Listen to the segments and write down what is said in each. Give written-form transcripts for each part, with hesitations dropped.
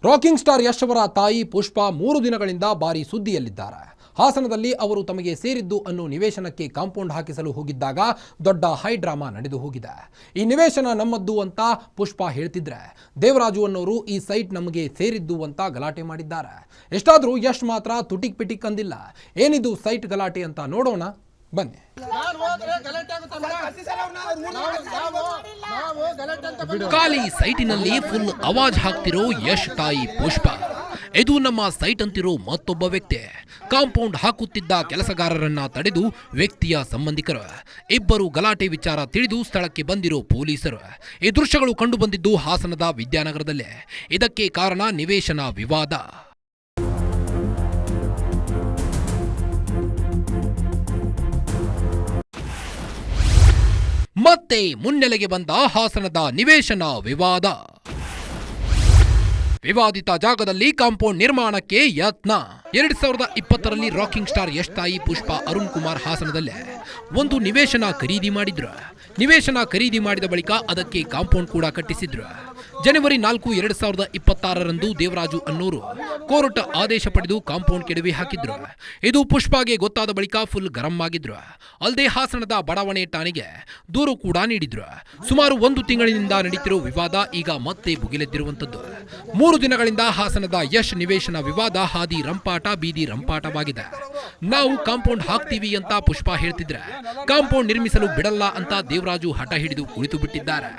Rocking star Yash ಅವರ ತಾಯಿ ಪುಷ್ಪಾ 3 ದಿನಗಳಿಂದ ಭಾರಿ ಸುದ್ದಿಯಲ್ಲಿದ್ದಾರೆ. ಹಾಸನದಲ್ಲಿ ಅವರು ತಮಗೆ ಸೇರಿದ್ದು ಅನ್ನೋ ನಿವೇಶನಕ್ಕೆ ಕಾಂಪೌಂಡ್ ಹಾಕಿಸಲು ಹೋಗಿದ್ದಾಗ ದೊಡ್ಡ ಹೈ ಡ್ರಾಮಾ ನಡೆದು ಹೋಗಿದೆ. ಈ ನಿವೇಶನ ನಮ್ಮದ್ದು ಅಂತ ಪುಷ್ಪಾ ಹೇಳ್ತಿದ್ರೆ, ದೇವರಾಜು ಅನ್ನೋರು ಈ ಸೈಟ್ ನಮಗೆ ಸೇರಿದ್ದು ಅಂತ ಗಲಾಟೆ ಮಾಡಿದ್ದಾರೆ. ಎಷ್ಟಾದರೂ ಯಶ್ ಮಾತ್ರ ತುಟಿಕ್ ಪಿಟಿಕ್ ಅಂದಿಲ್ಲ. ಏನಿದು ಸೈಟ್ ಗಲಾಟೆ ಅಂತ ನೋಡೋಣ ಬನ್ನಿ. ಖಾಲಿ ಸೈಟಿನಲ್ಲಿ ಫುಲ್ ಅವಾಜ್ ಹಾಕ್ತಿರೋ ಯಶ್ ತಾಯಿ ಪುಷ್ಪಾ. ಇದು ನಮ್ಮ ಸೈಟ್ ಅಂತಿರೋ ಮತ್ತೊಬ್ಬ ವ್ಯಕ್ತಿ. ಕಾಂಪೌಂಡ್ ಹಾಕುತ್ತಿದ್ದ ಕೆಲಸಗಾರರನ್ನ ತಡೆದು ವ್ಯಕ್ತಿಯ ಸಂಬಂಧಿಕರು ಇಬ್ಬರು ಗಲಾಟೆ ವಿಚಾರ ತಿಳಿದು ಸ್ಥಳಕ್ಕೆ ಬಂದಿರೋ ಪೊಲೀಸರು. ಈ ದೃಶ್ಯಗಳು ಕಂಡು ಬಂದಿದ್ದು ಹಾಸನದ ವಿದ್ಯಾನಗರದಲ್ಲೇ. ಇದಕ್ಕೆ ಕಾರಣ ನಿವೇಶನ ವಿವಾದ. ಮತ್ತೆ ಮುನ್ನೆಲೆಗೆ ಬಂದ ಹಾಸನದ ನಿವೇಶನ ವಿವಾದ. ವಿವಾದಿತ ಜಾಗದಲ್ಲಿ ಕಾಂಪೌಂಡ್ ನಿರ್ಮಾಣಕ್ಕೆ ಯತ್ನ. 2020ರಲ್ಲಿ ರಾಕಿಂಗ್ ಸ್ಟಾರ್ ಯಶ್ ತಾಯಿ ಪುಷ್ಪಾ ಅರುಣ್ ಕುಮಾರ್ ಹಾಸನದಲ್ಲೇ ಒಂದು ನಿವೇಶನ ಖರೀದಿ ಮಾಡಿದ್ರು. ನಿವೇಶನ ಖರೀದಿ ಮಾಡಿದ ಬಳಿಕ ಅದಕ್ಕೆ ಕಾಂಪೌಂಡ್ ಕೂಡ ಕಟ್ಟಿಸಿದ್ರು. ಜನವರಿ 4, 2026ರಂದು ದೇವರಾಜು ಅನ್ನೋರು ಕೋರ್ಟ್ ಆದೇಶ ಪಡೆದು ಕಾಂಪೌಂಡ್ ಕೆಡವಿ ಹಾಕಿದ್ರು. ಇದು ಪುಷ್ಪಾಗೆ ಗೊತ್ತಾದ ಬಳಿಕ ಫುಲ್ ಗರಂ ಆಗಿದ್ರು. ಅಲ್ಲದೆ ಹಾಸನದ ಬಡಾವಣೆ ಠಾಣೆಗೆ ದೂರು ಕೂಡ ನೀಡಿದ್ರು. ಸುಮಾರು 1 ತಿಂಗಳಿನಿಂದ ನಡೀತಿರೋ ವಿವಾದ ಈಗ ಮತ್ತೆ ಭುಗಿಲೆದ್ದಿರುವಂತದ್ದು. 3 ದಿನಗಳಿಂದ ಹಾಸನದ ಯಶ್ ನಿವೇಶನ ವಿವಾದ ಹಾದಿ ರಂಪಾಟ ಬೀದಿ ರಂಪಾಟವಾಗಿದೆ. ನಾವು ಕಾಂಪೌಂಡ್ ಹಾಕ್ತೀವಿ ಅಂತ ಪುಷ್ಪಾ ಹೇಳ್ತಿದ್ರೆ, ಕಾಂಪೌಂಡ್ ನಿರ್ಮಿಸಲು ಬಿಡಲ್ಲ ಅಂತ ದೇವರಾಜು ಹಠ ಹಿಡಿದು ಕುಳಿತು ಬಿಟ್ಟಿದ್ದಾರೆ.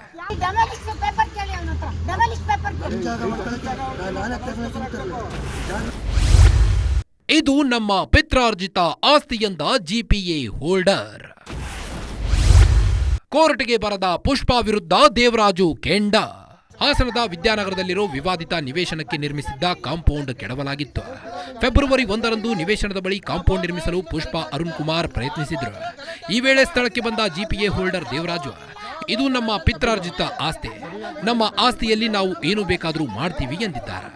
ಇದು ನಮ್ಮ ಪಿತ್ರಾರ್ಜಿತ ಆಸ್ತಿಯಂದ ಜಿಪಿಎ ಹೋಲ್ಡರ್. ಕೋರ್ಟ್ಗೆ ಬರದ ಪುಷ್ಪಾ ವಿರುದ್ಧ ದೇವರಾಜು ಕೆಂಡ. ಹಾಸನದ ವಿದ್ಯಾನಗರದಲ್ಲಿರೋ ವಿವಾದಿತ ನಿವೇಶನಕ್ಕೆ ನಿರ್ಮಿಸಿದ್ದ ಕಾಂಪೌಂಡ್ ಕೆಡವಲಾಗಿತ್ತು. ಫೆಬ್ರವರಿ 1ರಂದು ನಿವೇಶನದ ಬಳಿ ಕಾಂಪೌಂಡ್ ನಿರ್ಮಿಸಲು ಪುಷ್ಪಾ ಅರುಣ್ ಕುಮಾರ್ ಪ್ರಯತ್ನಿಸಿದ್ರು. ಈ ವೇಳೆ ಸ್ಥಳಕ್ಕೆ ಬಂದ ಜಿಪಿಎ ಹೋಲ್ಡರ್ ದೇವರಾಜು, ಇದು ನಮ್ಮ ಪಿತ್ರಾರ್ಜಿತ ಆಸ್ತಿ, ನಮ್ಮ ಆಸ್ತಿಯಲ್ಲಿ ನಾವು ಏನು ಬೇಕಾದರೂ ಮಾಡ್ತೀವಿ ಎಂದಿದ್ದಾರೆ.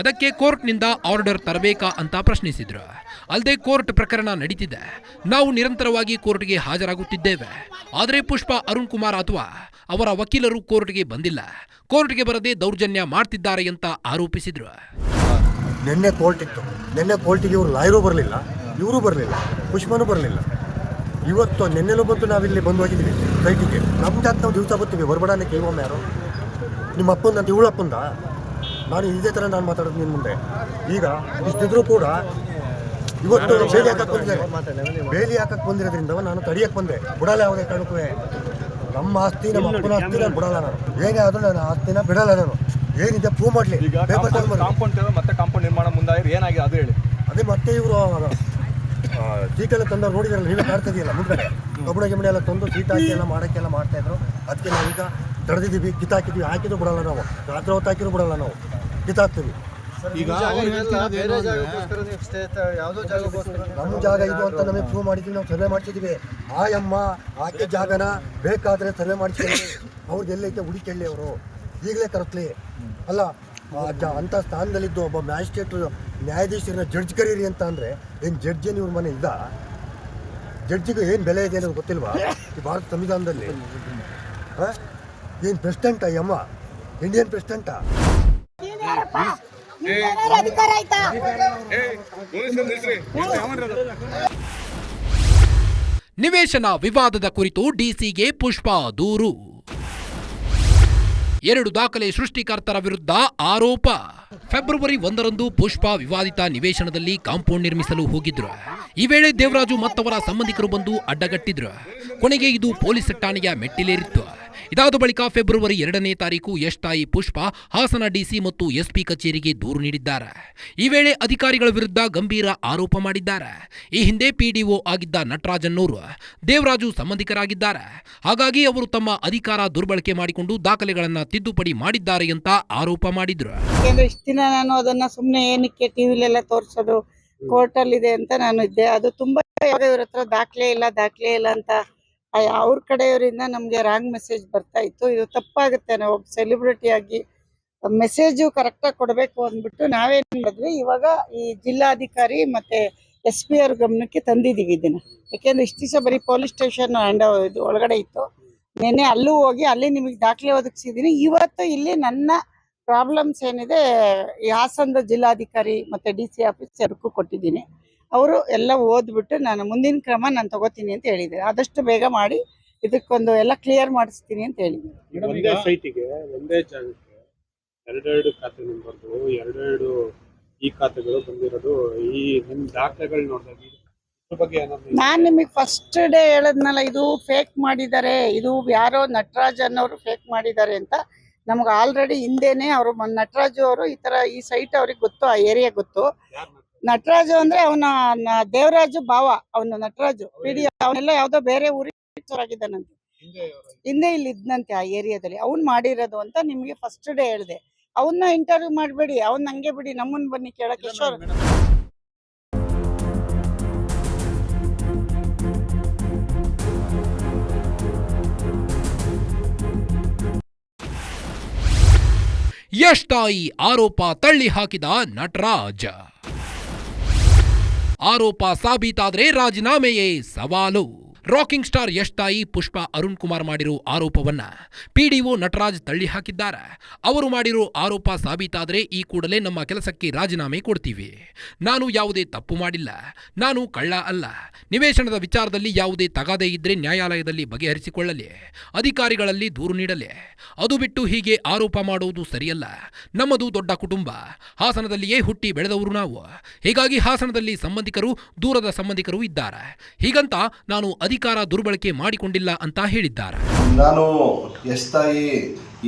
ಅದಕ್ಕೆ ಕೋರ್ಟ್ನಿಂದ ಆರ್ಡರ್ ತರಬೇಕಾ ಅಂತ ಪ್ರಶ್ನಿಸಿದ್ರು. ಅಲ್ಲದೆ ಕೋರ್ಟ್ ಪ್ರಕರಣ ನಡೀತಿದೆ, ನಾವು ನಿರಂತರವಾಗಿ ಕೋರ್ಟ್ಗೆ ಹಾಜರಾಗುತ್ತಿದ್ದೇವೆ. ಆದರೆ ಪುಷ್ಪಾ ಅರುಣ್ ಕುಮಾರ್ ಅಥವಾ ಅವರ ವಕೀಲರು ಕೋರ್ಟ್ಗೆ ಬಂದಿಲ್ಲ, ಕೋರ್ಟ್ಗೆ ಬರದೆ ದೌರ್ಜನ್ಯ ಮಾಡ್ತಿದ್ದಾರೆ ಅಂತ ಆರೋಪಿಸಿದ್ರು. ನಿನ್ನೆ ಕೋರ್ಟ್ ಇತ್ತು, ನಿನ್ನೆ ಕೋರ್ಟಿಗೆ ಇವರು ಲಾಯರು ಬರಲಿಲ್ಲ, ಇವರು ಬರಲಿಲ್ಲ, ಪುಷ್ಪನೂ ಬರಲಿಲ್ಲ. ಇವತ್ತು ನಿನ್ನೆನೂ ಬಂತು, ನಾವಿಲ್ಲಿ ಬಂದು ಹೋಗಿದ್ದೀವಿ ಸೈಟಿಗೆ. ನಮ್ಮ ಜಾಗ ನಾವು ದಿವಸ ಬರ್ತೀವಿ, ಹೊರಬಡಾನೆ ಕೇಳೋಮ್ಮ ಯಾರು ನಿಮ್ಮ ಅಪ್ಪಂದ ಅಂತ ಇವಳು ಅಪ್ಪಂದ. ನಾನು ಇದೇ ಥರ ನಾನು ಮಾತಾಡೋದು ನಿನ್ನ ಮುಂದೆ. ಈಗ ಇಷ್ಟಿದ್ರು ಕೂಡ ಇವತ್ತು ಬೇಲಿ ಹಾಕಕ್ಕೆ ಬಂದಿದ್ದಾರೆ. ಬೇಲಿ ಹಾಕಕ್ಕೆ ಬಂದಿರೋದ್ರಿಂದ ನಾನು ತಡಿಯಕ್ಕೆ ಬಂದೆ. ಬಿಡಲ್ಲ ಯಾವುದೇ ಕಾರಣಕ್ಕೂ. ನಮ್ಮ ಆಸ್ತಿ, ನಮ್ಮ ಅಪ್ಪನ ಆಸ್ತಿ ನಾನು ಬಿಡಲ್ಲ. ನಾನು ಏನೇ ಆದರೂ ನನ್ನ ಆಸ್ತಿನ ಬಿಡಲ್ಲ. ನಾನು ಏನಿದೆ ಪ್ರೂವ್ ಮಾಡಲಿ. ಪೇಪರ್ ಕಾಂಪೌಂಡ್ ಮತ್ತೆ ಕಾಂಪೌಂಡ್ ನಿರ್ಮಾಣ ಮುಂದಾಗಿ ಏನಾಗಿದೆ ಅದು ಹೇಳಿ. ಅದೇ ಮತ್ತೆ ಇವರು ಸೀಟೆಲ್ಲ ತಂದವ್ರು ನೋಡಿದ್ರಲ್ಲ, ನೀವೇ ಕಾಡ್ತಾ ಇದೆಯಲ್ಲ ಮುಂದ್ಗಡೆ ಕಬ್ಬಣ ಗಿಬ್ಬಣ ಎಲ್ಲ ತಂದು ಸೀಟ್ ಹಾಕಿ ಎಲ್ಲ ಮಾಡೋಕ್ಕೆಲ್ಲ ಮಾಡ್ತಾಯಿದ್ರು. ಅದಕ್ಕೆ ನಾವೀಗ ತಡೆದಿದ್ದೀವಿ, ಕಿತ್ತಾಕಿದ್ದೀವಿ. ಹಾಕಿದ್ರು ಬಿಡಲ್ಲ ನಾವು, ರಾತ್ರಿ ಹೊತ್ತು ಹಾಕಿದ್ರು ಬಿಡಲ್ಲ ನಾವು, ಕಿತ್ತಾಕ್ತೀವಿ. ಈಗ ನಮ್ಮ ಜಾಗ ಇದು ಅಂತ ನಮಗೆ ಪ್ರೂವ್ ಮಾಡಿದ್ದೀವಿ, ನಾವು ಸರ್ವೆ ಮಾಡ್ತಿದ್ದೀವಿ. ಆಯಮ್ಮ ಆಕೆ ಜಾಗನ ಬೇಕಾದರೆ ಸರ್ವೆ ಮಾಡಿಸಿದ್ದೀವಿ. ಅವ್ರದ್ದು ಎಲ್ಲೈತೆ ಹುಡುಕಿ ಅವರು ಈಗಲೇ ಕರೆಸ್ಲಿ. ಅಲ್ಲ ಅಂಥ ಸ್ಥಾನದಲ್ಲಿದ್ದು ಒಬ್ಬ ಮ್ಯಾಜಿಸ್ಟ್ರೇಟ್ರು ನ್ಯಾಯಾಧೀಶರನ್ನ ಜಡ್ಜ್ ಕರೀರಿ ಅಂತ ಅಂದರೆ ಏನು ಜಡ್ಜ್ ಏನು ಇವ್ರ ಮನೆ ಇದ್ದ? ಜಡ್ಜಿಗೂ ಏನು ಬೆಲೆ ಇದೆ ಅನ್ನೋದು ಗೊತ್ತಿಲ್ವಾ ಈ ಭಾರತ ಸಂವಿಧಾನದಲ್ಲಿ? ಏನು ಪ್ರೆಸಿಡೆಂಟಾ ಈ ಅಮ್ಮ? ಇಂಡಿಯನ್ ಪ್ರೆಸಿಡೆಂಟಾ? ನಿವೇಶನ ವಿವಾದದ ಕುರಿತು ಡಿಸಿಗೆ ಪುಷ್ಪಾ ದೂರು. 2 ದಾಖಲೆ ಸೃಷ್ಟಿಕರ್ತರ ವಿರುದ್ಧ ಆರೋಪ. ಫೆಬ್ರವರಿ 1ರಂದು ಪುಷ್ಪಾ ವಿವಾದಿತ ನಿವೇಶನದಲ್ಲಿ ಕಾಂಪೌಂಡ್ ನಿರ್ಮಿಸಲು ಹೋಗಿದ್ರು. ಈ ವೇಳೆ ದೇವರಾಜು ಮತ್ತವರ ಸಂಬಂಧಿಕರು ಬಂದು ಅಡ್ಡಗಟ್ಟಿದ್ರು. ಕೊನೆಗೆ ಇದು ಪೊಲೀಸ್ ಠಾಣೆಯ ಮೆಟ್ಟಿಲೇರಿತ್ತು. ಇದಾದ ಬಳಿಕ ಫೆಬ್ರವರಿ 2ನೇ ತಾರೀಕು ಯಶ್ ತಾಯಿ ಪುಷ್ಪಾ ಹಾಸನ ಡಿಸಿ ಮತ್ತು ಎಸ್ಪಿ ಕಚೇರಿಗೆ ದೂರು ನೀಡಿದ್ದಾರೆ. ಈ ವೇಳೆ ಅಧಿಕಾರಿಗಳ ವಿರುದ್ಧ ಗಂಭೀರ ಆರೋಪ ಮಾಡಿದ್ದಾರೆ. ಈ ಹಿಂದೆ ಪಿಡಿಒ ಆಗಿದ್ದ ನಟರಾಜನ್ನೋರು ದೇವರಾಜು ಸಂಬಂಧಿಕರಾಗಿದ್ದಾರೆ. ಹಾಗಾಗಿ ಅವರು ತಮ್ಮ ಅಧಿಕಾರ ದುರ್ಬಳಕೆ ಮಾಡಿಕೊಂಡು ದಾಖಲೆಗಳನ್ನ ತಿದ್ದುಪಡಿ ಮಾಡಿದ್ದಾರೆ ಅಂತ ಆರೋಪ ಮಾಡಿದ್ರು. ಇಷ್ಟು ದಿನ ನಾನು ಅದನ್ನ ಸುಮ್ಮನೆ ಏನಕ್ಕೆ ಟಿವಿಲೆಲ್ಲ ತೋರಿಸೋದು, ಕೋರ್ಟಲ್ಲಿ ಇದೆ ಅಂತ ನಾನು ಇದ್ದೆ. ಅದು ತುಂಬಾ ಇವ್ರ ಹತ್ರ ದಾಖಲೆ ಇಲ್ಲ ಅಂತ ಅವ್ರ ಕಡೆಯವರಿಂದ ನಮ್ಗೆ ರಾಂಗ್ ಮೆಸೇಜ್ ಬರ್ತಾ ಇತ್ತು. ಇದು ತಪ್ಪಾಗುತ್ತೆ. ನಾವು ಒಬ್ಬ ಸೆಲೆಬ್ರಿಟಿ ಆಗಿ ಮೆಸೇಜು ಕರೆಕ್ಟಾಗಿ ಕೊಡಬೇಕು ಅಂದ್ಬಿಟ್ಟು ನಾವೇನ್ ಮಾಡಿದ್ವಿ, ಇವಾಗ ಈ ಜಿಲ್ಲಾಧಿಕಾರಿ ಮತ್ತೆ SP ಅವ್ರ ಗಮನಕ್ಕೆ ತಂದಿದ್ದೀವಿ ಇದನ್ನ. ಯಾಕೆಂದ್ರೆ ಇಷ್ಟು ದಿವಸ ಬರೀ ಪೊಲೀಸ್ ಸ್ಟೇಷನ್ ಇದು ಒಳಗಡೆ ಇತ್ತು. ನೆನ್ನೆ ಅಲ್ಲೂ ಹೋಗಿ ಅಲ್ಲಿ ನಿಮಗೆ ದಾಖಲೆ ಒದಗಿಸಿದ್ದೀನಿ. ಇವತ್ತು ಇಲ್ಲಿ ನನ್ನ ಪ್ರಾಬ್ಲಮ್ಸ್ ಏನಿದೆ ಈ ಹಾಸನದ ಜಿಲ್ಲಾಧಿಕಾರಿ ಮತ್ತೆ DC ಆಫೀಸರ್ಗೂ ಕೊಟ್ಟಿದ್ದೀನಿ. ಅವರು ಎಲ್ಲ ಓದ್ಬಿಟ್ಟು ನಾನು ಮುಂದಿನ ಕ್ರಮ ನಾನು ತಗೋತೀನಿ ಅಂತ ಹೇಳಿದ್ದಾರೆ. ಆದಷ್ಟು ಬೇಗ ಮಾಡಿ ಇದಕ್ಕೊಂದು ಎಲ್ಲ ಕ್ಲಿಯರ್ ಮಾಡಿಸ್ತೀನಿ ಅಂತ ಹೇಳಿದ್ದಾರೆ. ಒಂದೇ ಸೈಟಿಗೆ ಒಂದೇ ಜಾಗಕ್ಕೆ ಎರಡೆರಡು ಖಾತೆ ನಂಬರ್ದು ಎರಡೆರಡು ಈ ಖಾತೆಗಳು ಬಂದಿರೋದು ಈ ನಿಮ್ಮ ದಾಖಲೆಗಳು ನೋಡಿದಾಗ ಇದ್ರ ಬಗ್ಗೆ ಏನಾದ್ರು ನಾನು ನಿಮಗೆ ಫಸ್ಟ್ ಡೇ ಹೇಳದ್ನಲ್ಲ, ಇದು ಫೇಕ್ ಮಾಡಿದ್ದಾರೆ, ಇದು ಯಾರೋ ನಟರಾಜ್ ಅನ್ನೋರು ಫೇಕ್ ಮಾಡಿದ್ದಾರೆ ಅಂತ. ನಮ್ಗೆ ಆಲ್ರೆಡಿ ಹಿಂದೆನೆ ಅವರು ನಟರಾಜು ಅವರು ಈ ಸೈಟ್ ಅವ್ರಿಗೆ ಗೊತ್ತು, ಆ ಏರಿಯಾ ಗೊತ್ತು. ನಟರಾಜು ಅಂದ್ರೆ ಅವನ ದೇವರಾಜು ಭಾವ, ಅವನು ನಟರಾಜು PD ಅವನೆಲ್ಲ ಯಾವ್ದೋ ಬೇರೆ ಊರಿಗೆ ಆಗಿದ್ದಾನಂತೆ, ಹಿಂದೆ ಇಲ್ಲಿ ಇದ್ನಂತೆ ಆ ಏರಿಯಾದಲ್ಲಿ. ಅವ್ನು ಮಾಡಿರೋದು ಅಂತ ನಿಮ್ಗೆ ಫಸ್ಟ್ ಡೇ ಹೇಳಿದೆ. ಅವನ್ನ ಇಂಟರ್ವ್ಯೂ ಮಾಡಬೇಡಿ, ಅವನ್ನ ಹಂಗೆ ಬಿಡಿ, ನಮ್ಮನ್ನ ಬನ್ನಿ ಕೇಳಕ್ಕೆ. ಕಿಶೋರ್ ಯಶ್ ತಾಯಿ ಆರೋಪ ತಳ್ಳಿ ಹಾಕಿದ ನಟರಾಜ್. ಆರೋಪ ಸಾಬೀತಾದ್ರೆ ರಾಜೀನಾಮೆಯೇ ಸವಾಲು. ರಾಕಿಂಗ್ ಸ್ಟಾರ್ ಯಶ್ ತಾಯಿ ಪುಷ್ಪಾ ಅರುಣ್ ಕುಮಾರ್ ಮಾಡಿರೋ ಆರೋಪವನ್ನ PDO ನಟರಾಜ್ ತಳ್ಳಿ ಹಾಕಿದ್ದಾರೆ. ಅವರು ಮಾಡಿರೋ ಆರೋಪ ಸಾಬೀತಾದರೆ ಈ ಕೂಡಲೇ ನಮ್ಮ ಕೆಲಸಕ್ಕೆ ರಾಜೀನಾಮೆ ಕೊಡ್ತೀವಿ. ನಾನು ಯಾವುದೇ ತಪ್ಪು ಮಾಡಿಲ್ಲ, ನಾನು ಕಳ್ಳ ಅಲ್ಲ. ನಿವೇಶನದ ವಿಚಾರದಲ್ಲಿ ಯಾವುದೇ ತಗಾದೆ ಇದ್ರೆ ನ್ಯಾಯಾಲಯದಲ್ಲಿ ಬಗೆಹರಿಸಿಕೊಳ್ಳಲಿ, ಅಧಿಕಾರಿಗಳಲ್ಲಿ ದೂರು ನೀಡಲಿ. ಅದು ಬಿಟ್ಟು ಹೀಗೆ ಆರೋಪ ಮಾಡುವುದು ಸರಿಯಲ್ಲ. ನಮ್ಮದು ದೊಡ್ಡ ಕುಟುಂಬ, ಹಾಸನದಲ್ಲಿಯೇ ಹುಟ್ಟಿ ಬೆಳೆದವರು ನಾವು. ಹೀಗಾಗಿ ಹಾಸನದಲ್ಲಿ ಸಂಬಂಧಿಕರು, ದೂರದ ಸಂಬಂಧಿಕರು ಇದ್ದಾರೆ. ಹೀಗಂತ ನಾನು ಅಧಿಕಾರ ದುರ್ಬಳಕೆ ಮಾಡಿಕೊಂಡಿಲ್ಲ ಅಂತ ಹೇಳಿದ್ದಾರೆ. ನಾನು ಯಶ್ ತಾಯಿ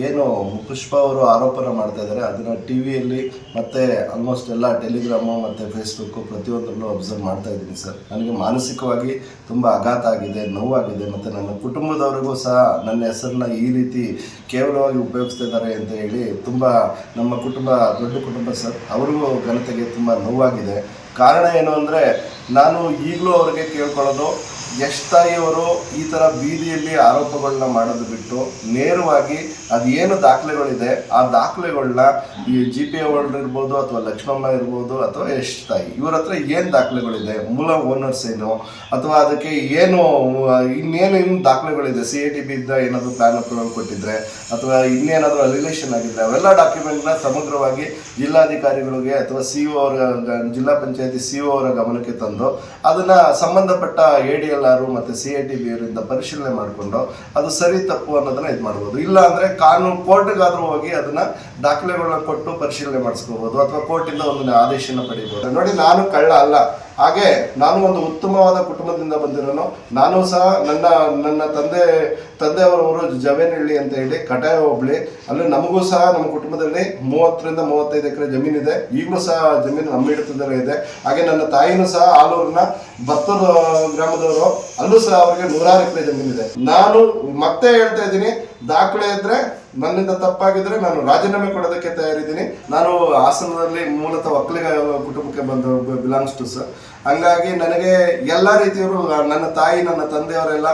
ಏನು ಪುಷ್ಪಾ ಅವರು ಆರೋಪನ ಮಾಡ್ತಾ ಇದ್ದಾರೆ ಅದನ್ನು TVಯಲ್ಲಿ ಮತ್ತು ಆಲ್ಮೋಸ್ಟ್ ಎಲ್ಲ ಟೆಲಿಗ್ರಾಮು ಮತ್ತು ಫೇಸ್ಬುಕ್ಕು ಪ್ರತಿಯೊಂದರಲ್ಲೂ ಅಬ್ಸರ್ವ್ ಮಾಡ್ತಾ ಇದ್ದೀನಿ ಸರ್. ನನಗೆ ಮಾನಸಿಕವಾಗಿ ತುಂಬ ಆಘಾತ ಆಗಿದೆ, ನೋವಾಗಿದೆ. ಮತ್ತು ನನ್ನ ಕುಟುಂಬದವರಿಗೂ ಸಹ ನನ್ನ ಹೆಸರನ್ನ ಈ ರೀತಿ ಕೇವಲವಾಗಿ ಉಪಯೋಗಿಸ್ತಾ ಇದ್ದಾರೆ ಅಂತ ಹೇಳಿ ತುಂಬ ನಮ್ಮ ಕುಟುಂಬ ದೊಡ್ಡ ಕುಟುಂಬ ಸರ್, ಅವ್ರಿಗೂ ಘನತೆಗೆ ತುಂಬ ನೋವಾಗಿದೆ. ಕಾರಣ ಏನು ಅಂದರೆ ನಾನು ಈಗಲೂ ಅವ್ರಿಗೆ ಕೇಳ್ಕೊಳ್ಳೋದು, ಯಶ್ ತಾಯಿಯವರು ಈ ಥರ ಬೀದಿಯಲ್ಲಿ ಆರೋಪಗಳನ್ನ ಮಾಡೋದು ಬಿಟ್ಟು ನೇರವಾಗಿ ಅದೇನು ದಾಖಲೆಗಳಿದೆ ಆ ದಾಖಲೆಗಳನ್ನ ಈ GP ಅವ್ರು ಇರ್ಬೋದು ಅಥವಾ ಲಕ್ಷ್ಮಮ್ಮ ಇರ್ಬೋದು ಅಥವಾ ಯಶ್ ತಾಯಿ ಇವ್ರ ಹತ್ರ ಏನು ದಾಖಲೆಗಳಿದೆ, ಮೂಲ ಓನರ್ಸ್ ಏನು, ಅಥವಾ ಅದಕ್ಕೆ ಏನು ಇನ್ನೇನು ದಾಖಲೆಗಳಿದೆ, CITB ಇದ್ದ ಏನಾದರೂ ಪ್ಲಾನ್ ಅಪ್ರೂವಲ್ ಕೊಟ್ಟಿದ್ರೆ ಅಥವಾ ಇನ್ನೇನಾದರೂ ಅಲಿಗೇಷನ್ ಆಗಿದ್ರೆ ಅವೆಲ್ಲ ಡಾಕ್ಯುಮೆಂಟ್ನ ಸಮಗ್ರವಾಗಿ ಜಿಲ್ಲಾಧಿಕಾರಿಗಳಿಗೆ ಅಥವಾ CO ಅವರ ಜಿಲ್ಲಾ ಪಂಚಾಯತಿ CO ಅವರ ಗಮನಕ್ಕೆ ತಂದು ಅದನ್ನು ಸಂಬಂಧಪಟ್ಟ ADLR ಮತ್ತು CITB ಅವರಿಂದ ಪರಿಶೀಲನೆ ಮಾಡಿಕೊಂಡು ಅದು ಸರಿ ತಪ್ಪು ಅನ್ನೋದನ್ನ ಇದು ಮಾಡ್ಬೋದು. ಇಲ್ಲ ಅಂದರೆ ಕಾನೂನು ಕೋರ್ಟ್ಗಾದ್ರೂ ಹೋಗಿ ಅದನ್ನ ದಾಖಲೆಗಳನ್ನ ಕೊಟ್ಟು ಪರಿಶೀಲನೆ ಮಾಡಿಸ್ಕೋಬಹುದು ಅಥವಾ ಕೋರ್ಟಿಂದ ಒಂದು ಆದೇಶನ ಪಡಿಬೋದು. ನೋಡಿ, ನಾನು ಕಳ್ಳ ಅಲ್ಲ. ಹಾಗೆ ನಾನು ಒಂದು ಉತ್ತಮವಾದ ಕುಟುಂಬದಿಂದ ಬಂದಿರೋನು. ನಾನು ಸಹ ನನ್ನ ತಂದೆಯವರವರು ಜವೇನಹಳ್ಳಿ ಅಂತ ಹೇಳಿ ಕಟಾಯ ಹೋಬಳಿ, ಅಲ್ಲಿ ನಮಗೂ ಸಹ ನಮ್ಮ ಕುಟುಂಬದಲ್ಲಿ 30 ರಿಂದ 35 ಎಕರೆ ಜಮೀನಿದೆ. ಈಗಲೂ ಸಹ ಜಮೀನು ನಮ್ಮ ಹಿಡಿತದಲ್ಲೇ ಇದೆ. ಹಾಗೆ ನನ್ನ ತಾಯಿನೂ ಸಹ ಆಲೂರಿನ ಬತ್ತೂರು ಗ್ರಾಮದವರು, ಅಲ್ಲೂ ಸಹ ಅವರಿಗೆ 100 ಎಕರೆ ಜಮೀನಿದೆ. ನಾನು ಮತ್ತೆ ಹೇಳ್ತಾ ಇದ್ದೀನಿ, ದಾಖಲೆ ಇದ್ರೆ ನನ್ನಿಂದ ತಪ್ಪಾಗಿದ್ರೆ ನಾನು ರಾಜೀನಾಮೆ ಕೊಡೋದಕ್ಕೆ ತಯಾರಿದ್ದೀನಿ. ನಾನು ಹಾಸನದಲ್ಲಿ ಮೂಲತಃ ಒಕ್ಕಲಿಗ ಕುಟುಂಬಕ್ಕೆ ಬಿಲಾಂಗ್ಸ್ ಟು ಸರ್. ಹಂಗಾಗಿ ನನಗೆ ಎಲ್ಲ ರೀತಿಯವರು, ನನ್ನ ತಾಯಿ ನನ್ನ ತಂದೆಯವರೆಲ್ಲ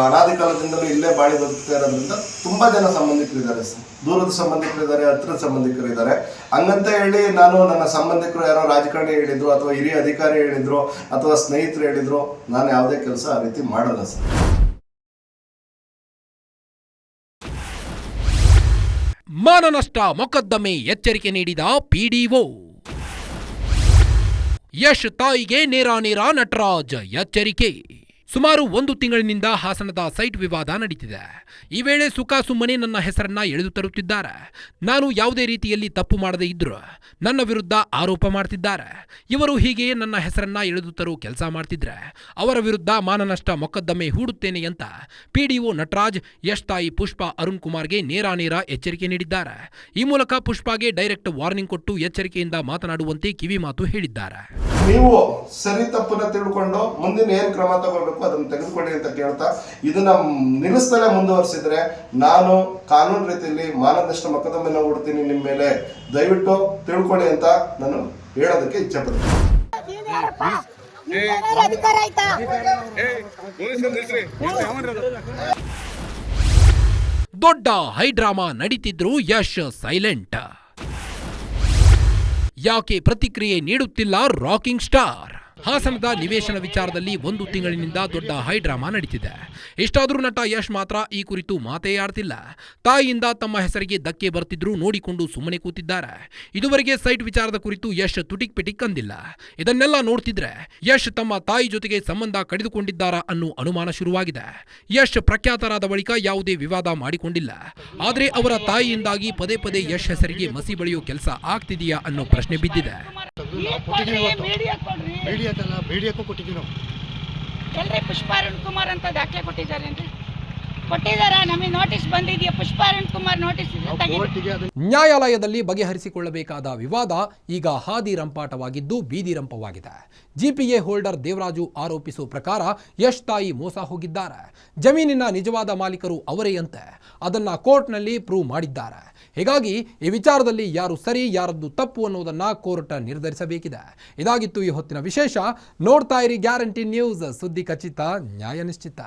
ಅನಾದಿ ಕಾಲದಿಂದಲೂ ಇಲ್ಲೇ ಬಾಳಿ ಬದುಕ್ತಾ ಇರೋದ್ರಿಂದ ತುಂಬ ಜನ ಸಂಬಂಧಿಕರಿದ್ದಾರೆ ಸರ್. ದೂರದ ಸಂಬಂಧಿಕರಿದ್ದಾರೆ, ಹತ್ತಿರದ ಸಂಬಂಧಿಕರಿದ್ದಾರೆ. ಹಂಗಂತ ಹೇಳಿ ನಾನು ನನ್ನ ಸಂಬಂಧಿಕರು ಯಾರೋ ರಾಜಕಾರಣಿ ಹೇಳಿದ್ರು ಅಥವಾ ಹಿರಿಯ ಅಧಿಕಾರಿ ಹೇಳಿದ್ರು ಅಥವಾ ಸ್ನೇಹಿತರು ಹೇಳಿದ್ರು, ನಾನು ಯಾವುದೇ ಕೆಲಸ ಆ ರೀತಿ ಮಾಡಲ್ಲ ಸರ್. ಮಾನನಷ್ಟ ಮೊಕದ್ದಮೆ ಎಚ್ಚರಿಕೆ ನೀಡಿದ PDO. ಯಶ್ ತಾಯಿಗೆ ನೇರ ನಟರಾಜ್ ಎಚ್ಚರಿಕೆ. ಸುಮಾರು 1 ತಿಂಗಳಿನಿಂದ ಹಾಸನದ ಸೈಟ್ ವಿವಾದ ನಡೀತಿದೆ. ಈ ವೇಳೆ ಸುಮ್ಮನೆ ನನ್ನ ಹೆಸರನ್ನ ಎಳೆದು ತರುತ್ತಿದ್ದಾರೆ. ನಾನು ಯಾವುದೇ ರೀತಿಯಲ್ಲಿ ತಪ್ಪು ಮಾಡದೇ ಇದ್ರು ನನ್ನ ವಿರುದ್ಧ ಆರೋಪ ಮಾಡ್ತಿದ್ದಾರೆ. ಇವರು ಹೀಗೆಯೇ ನನ್ನ ಹೆಸರನ್ನ ಎಳೆದು ತರೋ ಕೆಲಸ ಮಾಡ್ತಿದ್ರೆ ಅವರ ವಿರುದ್ಧ ಮಾನನಷ್ಟ ಮೊಕದ್ದಮೆ ಹೂಡುತ್ತೇನೆ ಅಂತ PDO ನಟರಾಜ್ ಯಶ್ ತಾಯಿ ಪುಷ್ಪಾ ಅರುಣ್ ಕುಮಾರ್ಗೆ ನೇರ ಎಚ್ಚರಿಕೆ ನೀಡಿದ್ದಾರೆ. ಈ ಮೂಲಕ ಪುಷ್ಪಾಗೆ ಡೈರೆಕ್ಟ್ ವಾರ್ನಿಂಗ್ ಕೊಟ್ಟು ಎಚ್ಚರಿಕೆಯಿಂದ ಮಾತನಾಡುವಂತೆ ಕಿವಿ ಮಾತು ಹೇಳಿದ್ದಾರೆ. ನೀವು ಸರಿ ತಪ್ಪನ್ನ ತಿಳ್ಕೊಂಡು ಮುಂದಿನ ಏನ್ ಕ್ರಮ ತಗೋಬೇಕು ಅದನ್ನು ತೆಗೆದುಕೊಳ್ಳಿ ಅಂತ ಕೇಳ್ತಾ, ಇದನ್ನ ನಿಲ್ಲಿಸ್ತಲೇ ಮುಂದುವರಿಸಿದ್ರೆ ನಾನು ಕಾನೂನು ರೀತಿಯಲ್ಲಿ ಮಾನನಷ್ಟ ಮೊಕದ್ದಮೆನ ಹೂಡ್ತೀನಿ ನಿಮ್ಮ ಮೇಲೆ. ದಯವಿಟ್ಟು ತಿಳ್ಕೊಳ್ಳಿ ಅಂತ ನಾನು ಹೇಳೋದಕ್ಕೆ ಇಚ್ಛೆ ಪಡ್ತೀನಿ. ದೊಡ್ಡ ಹೈಡ್ರಾಮಾ ನಡೀತಿದ್ರು ಯಶ್ ಸೈಲೆಂಟ್. ಯಾಕೆ ಪ್ರತಿಕ್ರಿಯೆ ನೀಡುತ್ತಿಲ್ಲ ರಾಕಿಂಗ್ ಸ್ಟಾರ್? ಹಾಸನದ ನಿವೇಶನ ವಿಚಾರದಲ್ಲಿ 1 ತಿಂಗಳಿನಿಂದ ದೊಡ್ಡ ಹೈ ಡ್ರಾಮಾ ನಡೀತಿದೆ. ಇಷ್ಟಾದರೂ ನಟ ಯಶ್ ಮಾತ್ರ ಈ ಕುರಿತು ಮಾತೇ ಆಡ್ತಿಲ್ಲ. ತಾಯಿಯಿಂದ ತಮ್ಮ ಹೆಸರಿಗೆ ಧಕ್ಕೆ ಬರ್ತಿದ್ರು ನೋಡಿಕೊಂಡು ಸುಮ್ಮನೆ ಕೂತಿದ್ದಾರೆ. ಇದುವರೆಗೆ ಸೈಟ್ ವಿಚಾರದ ಕುರಿತು ಯಶ್ ತುಟಿಕ್ ಪಿಟಿಕ್ ಅಂದಿಲ್ಲ. ಇದನ್ನೆಲ್ಲ ನೋಡ್ತಿದ್ರೆ ಯಶ್ ತಮ್ಮ ತಾಯಿ ಜೊತೆಗೆ ಸಂಬಂಧ ಕಡಿದುಕೊಂಡಿದ್ದಾರಾ ಅನ್ನೋ ಅನುಮಾನ ಶುರುವಾಗಿದೆ. ಯಶ್ ಪ್ರಖ್ಯಾತರಾದ ಬಳಿಕ ಯಾವುದೇ ವಿವಾದ ಮಾಡಿಕೊಂಡಿಲ್ಲ. ಆದರೆ ಅವರ ತಾಯಿಯಿಂದಾಗಿ ಪದೇ ಪದೇ ಯಶ್ ಹೆಸರಿಗೆ ಮಸಿ ಬಳಿಯೋ ಕೆಲಸ ಆಗ್ತಿದೆಯಾ ಅನ್ನೋ ಪ್ರಶ್ನೆ ಬಿದ್ದಿದೆ. ಮೀಡಿಯಾಕ್ಕೂ ಕೊಟ್ಟಿದ್ದೀವಿ ನಾವು. ಎಲ್ರಿ ಪುಷ್ಪ ಅರುಣ್ ಕುಮಾರ್ ಅಂತ ದಾಖಲೆ ಕೊಟ್ಟಿದ್ದಾರೇನ್ರಿ? ಕೊಟ್ಟಿದ್ದಾರಾ? ನಮಗೆ ನೋಟಿಸ್ ಬಂದಿದೆಯಾ? ಪುಷ್ಪ ಅರುಣ್ ಕುಮಾರ್ ನೋಟಿಸ್ ನ್ಯಾಯಾಲಯದಲ್ಲಿ ಬಗೆಹರಿಸಿಕೊಳ್ಳಬೇಕಾದ ವಿವಾದ ಈಗ ಹಾದಿ ರಂಪಾಟವಾಗಿದ್ದು ಬೀದಿ ರಂಪವಾಗಿದೆ. ಜಿಪಿಎ ಹೋಲ್ಡರ್ ದೇವರಾಜು ಆರೋಪಿಸುವ ಪ್ರಕಾರ ಯಶ್ ತಾಯಿ ಮೋಸ ಹೋಗಿದ್ದಾರೆ. ಜಮೀನಿನ ನಿಜವಾದ ಮಾಲೀಕರು ಅವರೇ ಅಂತೆ. ಅದನ್ನ ಕೋರ್ಟ್ನಲ್ಲಿ ಪ್ರೂವ್ ಮಾಡಿದ್ದಾರೆ. ಹೀಗಾಗಿ ಈ ವಿಚಾರದಲ್ಲಿ ಯಾರು ಸರಿ ಯಾರದ್ದು ತಪ್ಪು ಅನ್ನೋದನ್ನ ಕೋರ್ಟ್ ನಿರ್ಧರಿಸಬೇಕಿದೆ. ಇದಾಗಿತ್ತು ಈ ಹೊತ್ತಿನ ವಿಶೇಷ. ನೋಡ್ತಾ ಇರಿ ಗ್ಯಾರಂಟಿ ನ್ಯೂಸ್. ಸುದ್ದಿ ಖಚಿತ, ನ್ಯಾಯ ನಿಶ್ಚಿತ.